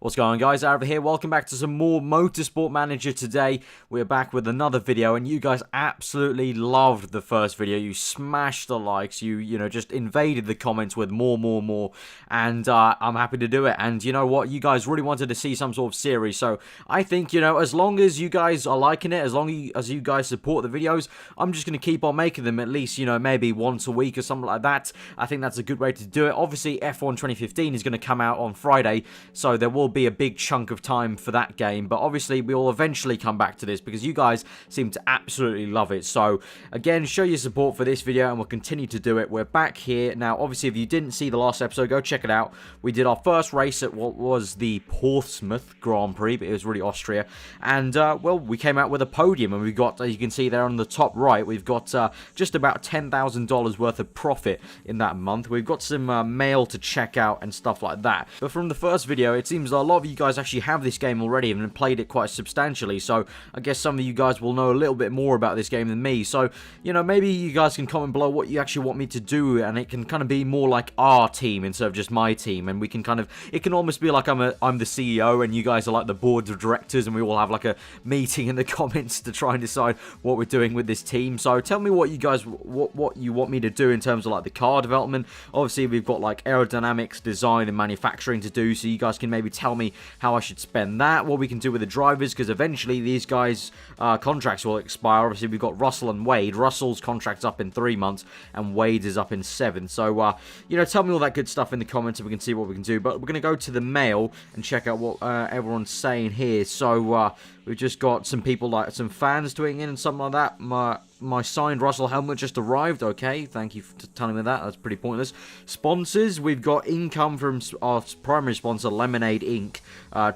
What's going on, guys? Aarava here. Welcome back to some more Motorsport Manager today. We're back with another video, and you guys absolutely loved the first video. You smashed the likes. You just invaded the comments with more, and I'm happy to do it. And you know what? You guys really wanted to see some sort of series, so I think, as long as you guys are liking it, as long as you guys support the videos, I'm just going to keep on making them at least, maybe once a week or something like that. I think that's a good way to do it. Obviously, F1 2015 is going to come out on Friday, so there will be a big chunk of time for that game, but obviously we will eventually come back to this because you guys seem to absolutely love it. So again, show your support for this video and we'll continue to do it. We're back here now. Obviously, if you didn't see the last episode, go check it out. We did our first race at what was the Portsmouth Grand Prix, but it was really Austria, and well, we came out with a podium, and we got, as you can see there on the top right, we've got just about $10,000 worth of profit in that month. We've got some mail to check out and stuff like that. But from the first video, it seems a lot of you guys actually have this game already and played it quite substantially, so I guess some of you guys will know a little bit more about this game than me. So maybe you guys can comment below what you actually want me to do, and it can kind of be more like our team instead of just my team, and we can kind of, it can almost be like I'm the CEO and you guys are like the board of directors, and we all have like a meeting in the comments to try and decide what we're doing with this team. So tell me what you guys what you want me to do in terms of like the car development. Obviously, we've got like aerodynamics, design and manufacturing to do, so you guys can maybe tell me how I should spend that, what we can do with the drivers, because eventually these guys contracts will expire. Obviously, we've got Russell and Wade. Russell's contract's up in 3 months and Wade's is up in 7. So tell me all that good stuff in the comments and we can see what we can do. But we're going to go to the mail and check out what everyone's saying here. So we've just got some people, like some fans tweeting in and something like that. My signed Russell helmet just arrived. Okay, thank you for telling me that. That's pretty pointless. Sponsors, we've got income from our primary sponsor, Lemonade Inc.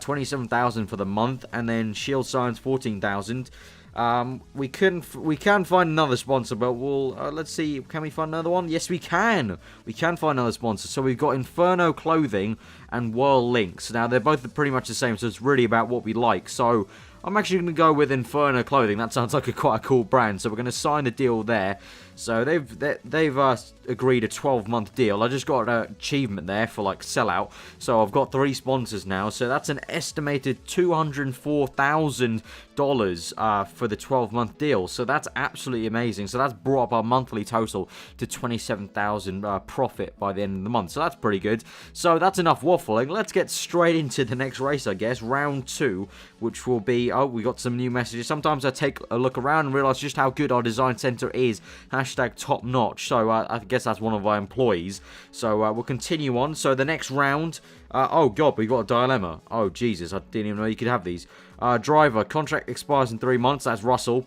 27,000 for the month, and then Shield Signs 14,000. We can find another sponsor, but we'll let's see. Can we find another one? Yes, we can. We can find another sponsor. So we've got Inferno Clothing and World Links. Now they're both pretty much the same, so it's really about what we like. So I'm actually going to go with Inferno Clothing. That sounds like quite a cool brand. So we're going to sign the deal there. So they've agreed a 12-month deal. I just got an achievement there for like sellout. So I've got 3 sponsors now. So that's an estimated $204,000 for the 12-month deal. So that's absolutely amazing. So that's brought up our monthly total to 27,000 profit by the end of the month. So that's pretty good. So that's enough waffling. Let's get straight into the next race, I guess. Round 2, which will be, oh, we got some new messages. Sometimes I take a look around and realize just how good our design center is. Hashtag top notch. So I guess that's one of our employees. So we'll continue on. So the next round, oh god, we got a dilemma. Oh Jesus, I didn't even know you could have these. Driver, contract expires in 3 months. That's Russell.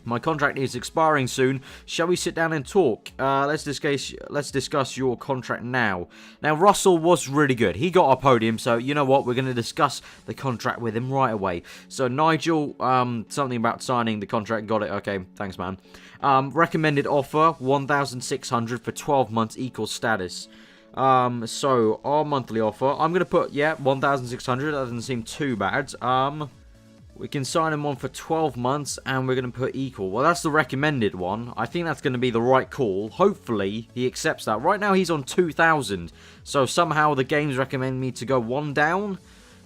My contract is expiring soon. Shall we sit down and talk? Let's discuss your contract now. Now, Russell was really good. He got our podium, so you know what? We're going to discuss the contract with him right away. So, Nigel, something about signing the contract. Got it. Okay, thanks, man. Recommended offer, 1,600 for 12 months equal status. So, our monthly offer, I'm going to put, 1,600. That doesn't seem too bad. We can sign him on for 12 months, and we're going to put equal. Well, that's the recommended one. I think that's going to be the right call. Hopefully, he accepts that. Right now, he's on 2,000. So, somehow, the games recommend me to go 1 down.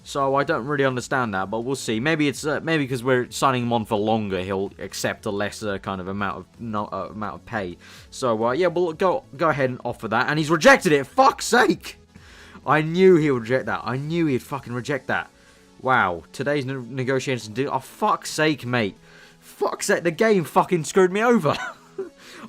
So, I don't really understand that, but we'll see. Maybe it's maybe because we're signing him on for longer, he'll accept a lesser kind of amount of pay. So, yeah, we'll go ahead and offer that. And he's rejected it. Fuck's sake! I knew he would reject that. I knew he'd fucking reject that. Wow, today's negotiations do. Oh, fuck's sake, mate. Fuck's sake, the game fucking screwed me over.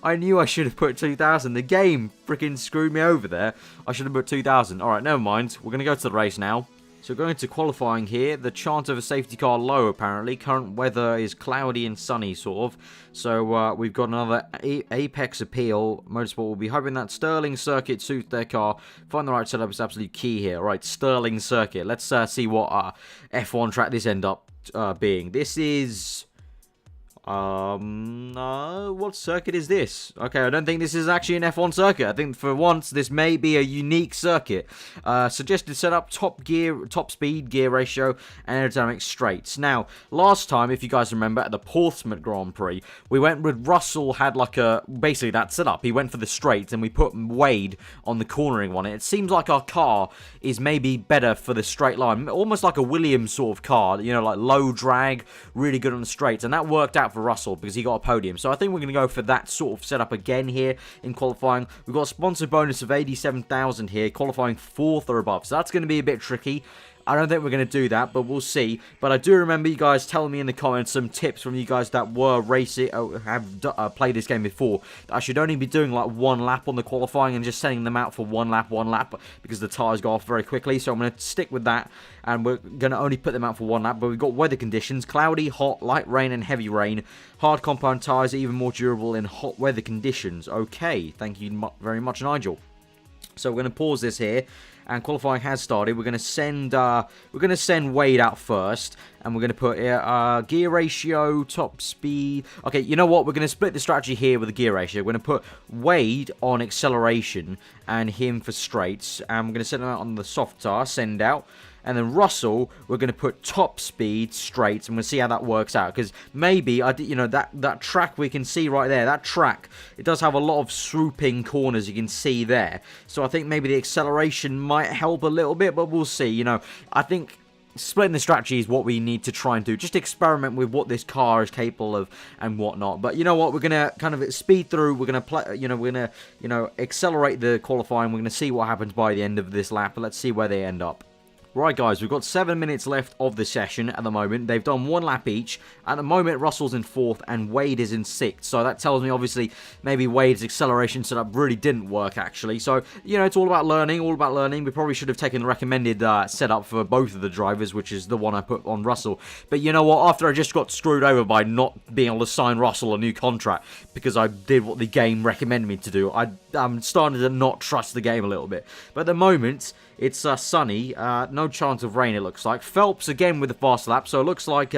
I knew I should have put 2,000. The game freaking screwed me over there. I should have put 2,000. Alright, never mind. We're going to go to the race now. So going to qualifying here, the chance of a safety car low apparently. Current weather is cloudy and sunny sort of. So we've got another Apex appeal. Motorsport will be hoping that Sterling circuit suits their car. Find the right setup is absolutely key here. Right, Sterling circuit. Let's see what F1 track this end up being. This is... What circuit is this? Okay, I don't think this is actually an F1 circuit. I think for once this may be a unique circuit. Suggested setup, top speed, gear ratio, and aerodynamic straights. Now, last time, if you guys remember, at the Portsmouth Grand Prix, we went with Russell had like basically that setup. He went for the straights, and we put Wade on the cornering one. It seems like our car is maybe better for the straight line, almost like a Williams sort of car, you know, like low drag, really good on the straights, and that worked out for Russell because he got a podium. So I think we're going to go for that sort of setup again here in qualifying. We've got a sponsor bonus of 87,000 here, qualifying 4th or above, so that's going to be a bit tricky. I don't think we're going to do that, but we'll see. But I do remember you guys telling me in the comments some tips from you guys that were racing, have played this game before. I should only be doing like one lap on the qualifying and just sending them out for one lap, because the tyres go off very quickly. So I'm going to stick with that, and we're going to only put them out for one lap. But we've got weather conditions: cloudy, hot, light rain, and heavy rain. Hard compound tyres are even more durable in hot weather conditions. Okay, thank you very much, Nigel. So we're going to pause this here, and qualifying has started. We're going to send Wade out first, and we're going to put gear ratio, top speed. Okay, you know what? We're going to split the strategy here with the gear ratio. We're going to put Wade on acceleration and him for straights, and we're going to send him out on the soft tire, send out. And then Russell, we're going to put top speed, straights, and we'll see how that works out. Because maybe, you know, that track we can see right there, that track, it does have a lot of swooping corners you can see there. So I think maybe the acceleration might help a little bit, but we'll see. You know, I think splitting the strategy is what we need to try and do. Just experiment with what this car is capable of and whatnot. But you know what? We're going to kind of speed through. We're going to play, you know, we're going to, accelerate the qualifying. We're going to see what happens by the end of this lap. But let's see where they end up. Right, guys, we've got 7 minutes left of the session at the moment. They've done one lap each. At the moment, Russell's in 4th and Wade is in 6th. So that tells me, obviously, maybe Wade's acceleration setup really didn't work, actually. So, you know, it's all about learning, We probably should have taken the recommended setup for both of the drivers, which is the one I put on Russell. But you know what? After I just got screwed over by not being able to sign Russell a new contract because I did what the game recommended me to do, I'm starting to not trust the game a little bit. But at the moment, it's sunny, no chance of rain it looks like. Phelps again with the fast lap, so it looks like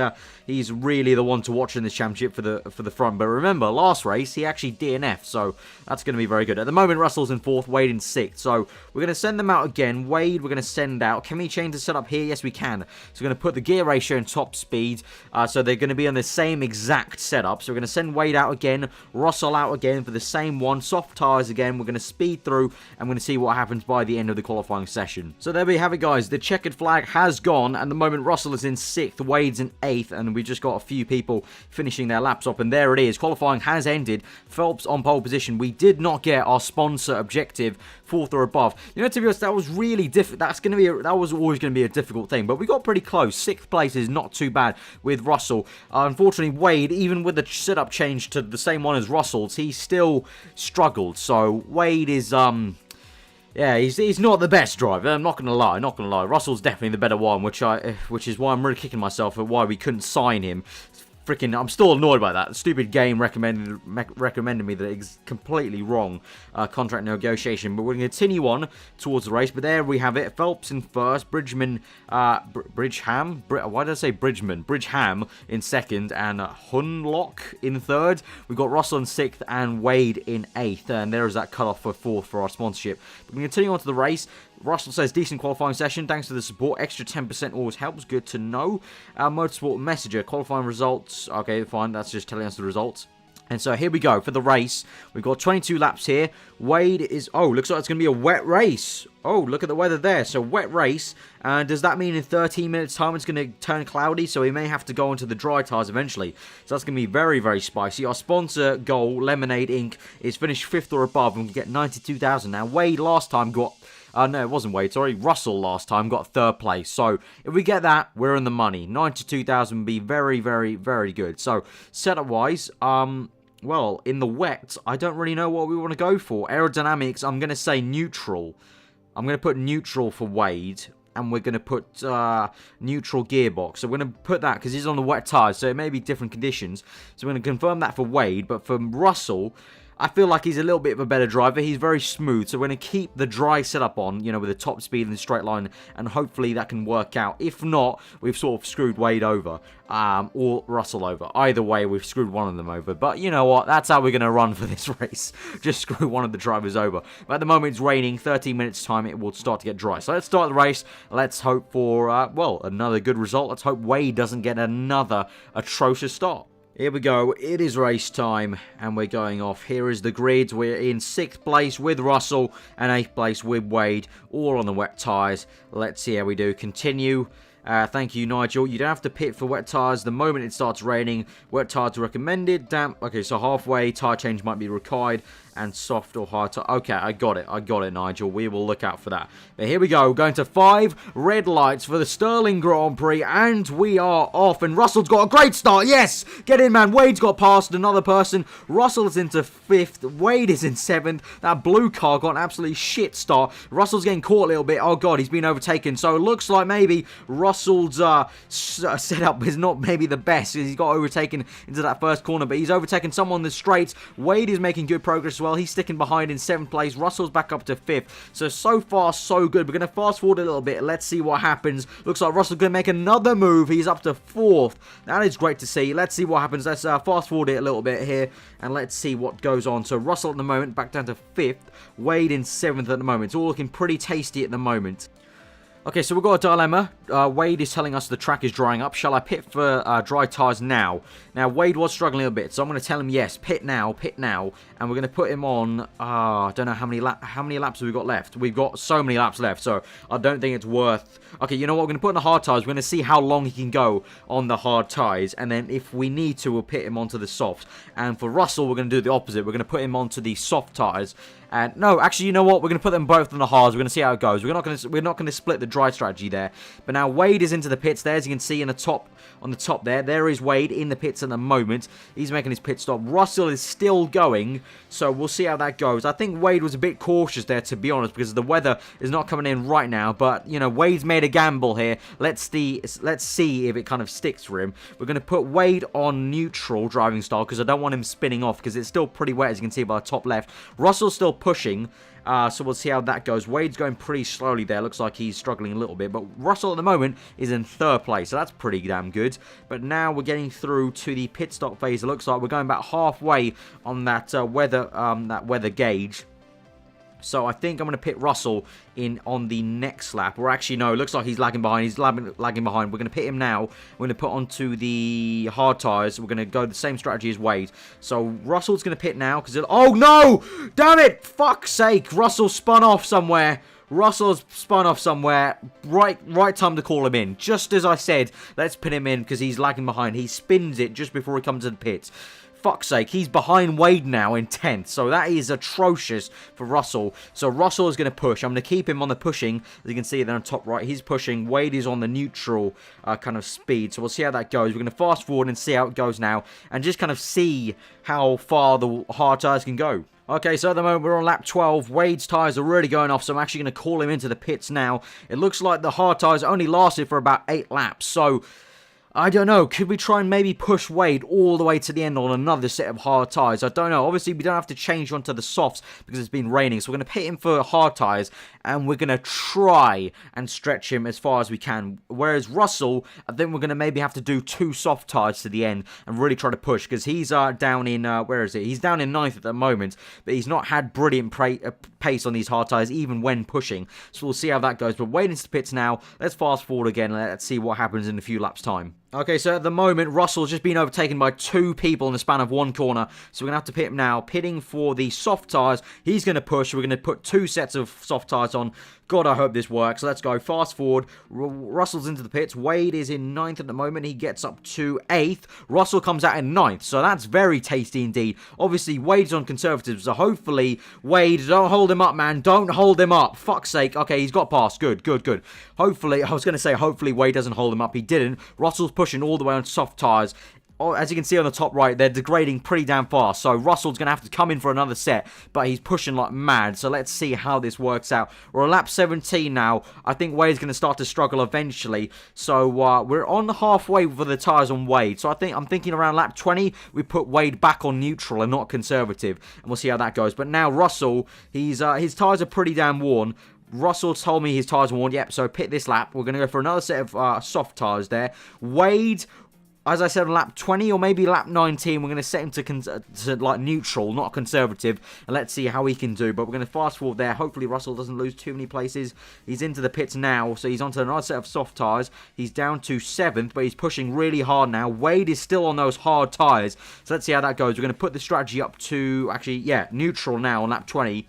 he's really the one to watch in this championship for the front. But remember, last race he actually DNF'd, so that's going to be very good. At the moment, Russell's in 4th, Wade in 6th, so we're going to send them out again. Wade, we're going to send out. Can we change the setup here? Yes, we can. So we're going to put the gear ratio and top speed, so they're going to be on the same exact setup. So we're going to send Wade out again, Russell out again for the same one, soft tyres again. We're going to speed through, and we're going to see what happens by the end of the qualifying session. So there we have it, guys. The checkered flag has gone. At the moment, Russell is in 6th, Wade's in 8th, and we just got a few people finishing their laps up, and there it is. Qualifying has ended. Phelps on pole position. We did not get our sponsor objective, 4th or above. You know, to be honest, that was really difficult. That was always going to be a difficult thing, but we got pretty close. 6th place is not too bad with Russell. Unfortunately, Wade, even with the setup change to the same one as Russell's, he still struggled. So Wade is yeah, he's not the best driver. I'm not gonna lie. Russell's definitely the better one, which is why I'm really kicking myself at why we couldn't sign him. Freaking, I'm still annoyed by that. The stupid game recommended me that it's completely wrong contract negotiation. But we're going to continue on towards the race. But there we have it. Phelps in 1st, Bridgman, why did I say Bridgman? Bridgeham in 2nd, and Hunlock in 3rd. We've got Russell in 6th and Wade in 8th. And there is that cutoff for 4th for our sponsorship. But we're going to continue on to the race. Russell says, decent qualifying session. Thanks for the support. Extra 10% always helps. Good to know. Our Motorsport Messenger. Qualifying results. Okay, fine. That's just telling us the results. And so here we go for the race. We've got 22 laps here. Wade is... Oh, looks like it's going to be a wet race. Oh, look at the weather there. So wet race. And does that mean in 13 minutes time it's going to turn cloudy? So we may have to go into the dry tyres eventually. So that's going to be very, very spicy. Our sponsor goal, Lemonade Inc., is finished 5th or above and we get 92,000. Now, Wade last time got... no, it wasn't Wade, sorry. Russell last time got 3rd place. So, if we get that, we're in the money. 92,000 would be very, very, very good. So, setup-wise, well, in the wet, I don't really know what we want to go for. Aerodynamics, I'm going to say neutral. I'm going to put neutral for Wade. And we're going to put neutral gearbox. So we're going to put that because he's on the wet tyres. So it may be different conditions. So we're going to confirm that for Wade. But for Russell... I feel like he's a little bit of a better driver. He's very smooth, so we're going to keep the dry setup on, you know, with the top speed and the straight line, and hopefully that can work out. If not, we've sort of screwed Wade over, or Russell over. Either way, we've screwed one of them over, but you know what, that's how we're going to run for this race. Just screw one of the drivers over. But at the moment, it's raining. 13 minutes time, it will start to get dry. So let's start the race. Let's hope for, well, another good result. Let's hope Wade doesn't get another atrocious start. Here we go, it is race time, and we're going off. Here is the grid. We're in 6th place with Russell, and 8th place with Wade, all on the wet tyres. Let's see how we do. Continue. Thank you, Nigel. You don't have to pit for wet tyres the moment it starts raining. Wet tyres are recommended. Damp. Okay, so halfway, tyre change might be required. And soft or hard tyre. Okay, I got it, Nigel. We will look out for that. But here we go. Going to 5 red lights for the Sterling Grand Prix. And we are off. And Russell's got a great start. Yes! Get in, man. Wade's got past another person. Russell's into 5th. Wade is in 7th. That blue car got an absolutely shit start. Russell's getting caught a little bit. Oh, God, he's been overtaken. So it looks like maybe Russell's setup is not maybe the best. He's got overtaken into that first corner. But he's overtaken someone on the straights. Wade is making good progress. Well, he's sticking behind in 7th place. Russell's back up to 5th. So far, so good. We're going to fast forward a little bit. Let's see what happens. Looks like Russell's going to make another move. He's up to 4th. That is great to see. Let's see what happens. Let's fast forward it a little bit here, and let's see what goes on. So Russell at the moment, back down to 5th. Wade in 7th at the moment. It's all looking pretty tasty at the moment. Okay, so we've got a dilemma. Wade is telling us the track is drying up. Shall I pit for dry tyres now? Now, Wade was struggling a bit, so I'm going to tell him, yes, pit now, and we're going to put him on, I don't know how many laps have we got left. We've got so many laps left, so I don't think it's worth... Okay, you know what, we're going to put on the hard tyres. We're going to see how long he can go on the hard tyres, and then if we need to, we'll pit him onto the soft. And for Russell, we're going to do the opposite. We're going to put him onto the soft tyres. And no, actually, you know what? We're going to put them both on the hards. We're going to see how it goes. We're not going to split the dry strategy there. But now Wade is into the pits. There, as you can see on the top there. There is Wade in the pits at the moment. He's making his pit stop. Russell is still going, so we'll see how that goes. I think Wade was a bit cautious there, to be honest, because the weather is not coming in right now. But you know, Wade's made a gamble here. Let's see if it kind of sticks for him. We're going to put Wade on neutral driving style because I don't want him spinning off because it's still pretty wet, as you can see by the top left. Russell's still pushing, so we'll see how that goes. Wade's going pretty slowly there. Looks like he's struggling a little bit, but Russell at the moment is in 3rd place, so that's pretty damn good. But now we're getting through to the pit stop phase. It looks like we're going about halfway on that weather gauge. So I think I'm going to pit Russell in on the next lap. Or actually, no, it looks like he's lagging behind. He's lagging behind. We're going to pit him now. We're going to put onto the hard tyres. We're going to go the same strategy as Wade. So Russell's going to pit now. Oh, no! Damn it! Fuck's sake. Russell spun off somewhere. Russell's spun off somewhere. Right time to call him in. Just as I said, let's pit him in because he's lagging behind. He spins it just before he comes to the pits. Fuck's sake, he's behind Wade now in 10th, so that is atrocious for Russell. So Russell is going to push. I'm going to keep him on the pushing. As you can see there on top right, he's pushing. Wade is on the neutral kind of speed, so we'll see how that goes. We're going to fast forward and see how it goes now, and just kind of see how far the hard tyres can go. Okay, so at the moment we're on lap 12. Wade's tyres are really going off, so I'm actually going to call him into the pits now. It looks like the hard tyres only lasted for about 8 laps, so... I don't know, could we try and maybe push Wade all the way to the end on another set of hard tyres? I don't know. Obviously, we don't have to change onto the softs because it's been raining. So we're going to pit him for hard tyres and we're going to try and stretch him as far as we can. Whereas Russell, I think we're going to maybe have to do 2 soft tyres to the end and really try to push because he's down in, where is it? He's down in 9th at the moment, but he's not had brilliant pace on these hard tyres even when pushing. So we'll see how that goes. But Wade into the pits now. Let's fast forward again and let's see what happens in a few laps' time. Okay, so at the moment, Russell's just been overtaken by 2 people in the span of 1 corner. So we're going to have to pit him now. Pitting for the soft tyres. He's going to push. We're going to put 2 sets of soft tyres on. God, I hope this works. Let's go. Fast forward. Russell's into the pits. Wade is in 9th at the moment. He gets up to 8th. Russell comes out in 9th. So that's very tasty indeed. Obviously, Wade's on conservative. So hopefully, Wade, don't hold him up, man. Don't hold him up. Fuck's sake. Okay, he's got past. Good, good, good. Hopefully, I was going to say hopefully Wade doesn't hold him up. He didn't. Russell's pushing all the way on soft tyres. as you can see on the top right, they're degrading pretty damn fast. So Russell's going to have to come in for another set, but he's pushing like mad. So let's see how this works out. We're on lap 17 now. I think Wade's going to start to struggle eventually. So we're on halfway for the tyres on Wade. So I'm thinking around lap 20, we put Wade back on neutral and not conservative. And we'll see how that goes. But now Russell, his tyres are pretty damn worn. Russell told me his tyres were worn. Yep, so pit this lap. We're going to go for another set of soft tyres there. Wade, as I said, on lap 20 or maybe lap 19, we're going to set him to like neutral, not conservative, and let's see how he can do. But we're going to fast forward there. Hopefully Russell doesn't lose too many places. He's into the pits now, so he's onto another set of soft tyres. He's down to 7th, but he's pushing really hard now. Wade is still on those hard tyres, so let's see how that goes. We're going to put the strategy up to, actually, yeah, neutral now on lap 20.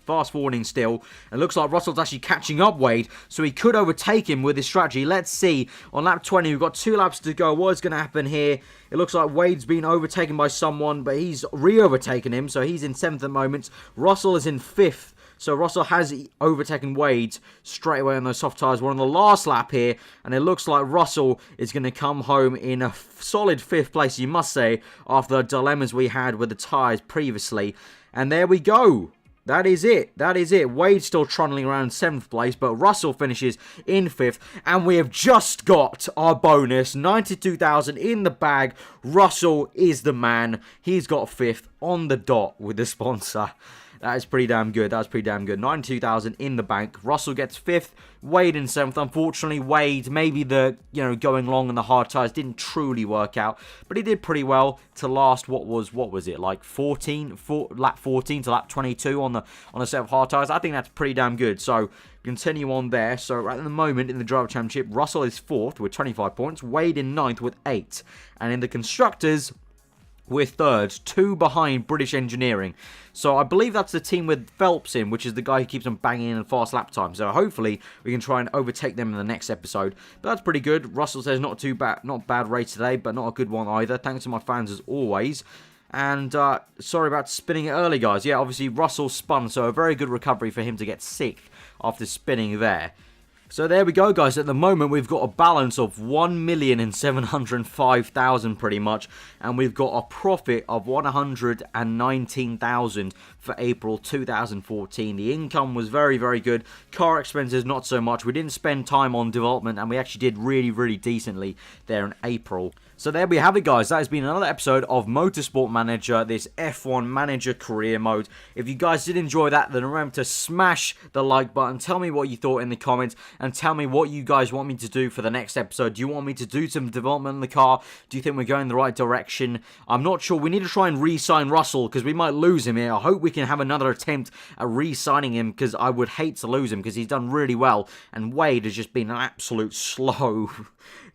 Fast forwarding still. It looks like Russell's actually catching up Wade, so he could overtake him with his strategy. Let's see. On lap 20, we've got 2 laps to go. What is going to happen here? It looks like Wade's been overtaken by someone, but he's re-overtaken him, so he's in 7th at the moment. Russell is in 5th. So Russell has overtaken Wade straight away on those soft tyres. We're on the last lap here, and it looks like Russell is going to come home in a solid 5th place, you must say, after the dilemmas we had with the tyres previously. And there we go. That is it. That is it. Wade's still trundling around 7th place, but Russell finishes in 5th. And we have just got our bonus. 92,000 in the bag. Russell is the man. He's got 5th on the dot with the sponsor. That is pretty damn good. That's pretty damn good. 92,000 in the bank. Russell gets 5th. Wade in 7th. Unfortunately, Wade, maybe the, going long on the hard tyres didn't truly work out. But he did pretty well to last, what was it, like lap 14 to lap 22 on a set of hard tyres. I think that's pretty damn good. So, continue on there. So, at the moment in the Driver Championship, Russell is 4th with 25 points. Wade in 9th with 8. And in the Constructors, we're 3rd, 2 behind British Engineering. So I believe that's the team with Phelps in, which is the guy who keeps on banging in fast lap time. So hopefully we can try and overtake them in the next episode. But that's pretty good. Russell says not bad race today, but not a good one either. Thanks to my fans as always. And sorry about spinning it early, guys. Yeah, obviously Russell spun, so a very good recovery for him to get 6th after spinning there. So there we go, guys. At the moment, we've got a balance of 1,705,000 pretty much. And we've got a profit of 119,000 for April 2014. The income was very, very good. Car expenses, not so much. We didn't spend time on development, and we actually did really, really decently there in April. So there we have it, guys. That has been another episode of Motorsport Manager, this F1 Manager Career Mode. If you guys did enjoy that, then remember to smash the like button. Tell me what you thought in the comments, and tell me what you guys want me to do for the next episode. Do you want me to do some development in the car? Do you think we're going in the right direction? I'm not sure. We need to try and re-sign Russell, because we might lose him here. I hope we can have another attempt at re-signing him, because I would hate to lose him, because he's done really well, and Wade has just been an absolute slow.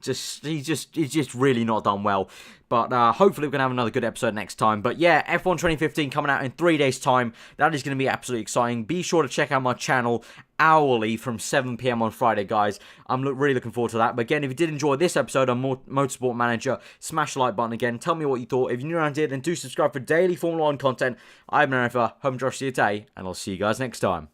He's just really not done well. But hopefully we're going to have another good episode next time. But yeah, F1 2015 coming out in 3 days' time. That is going to be absolutely exciting. Be sure to check out my channel hourly from 7 PM on Friday, guys. I'm really looking forward to that. But again, if you did enjoy this episode on Motorsport Manager, smash the like button again. Tell me what you thought. If you're new around here, then do subscribe for daily Formula 1 content. I'm Aarava. Hope you enjoy your day, and I'll see you guys next time.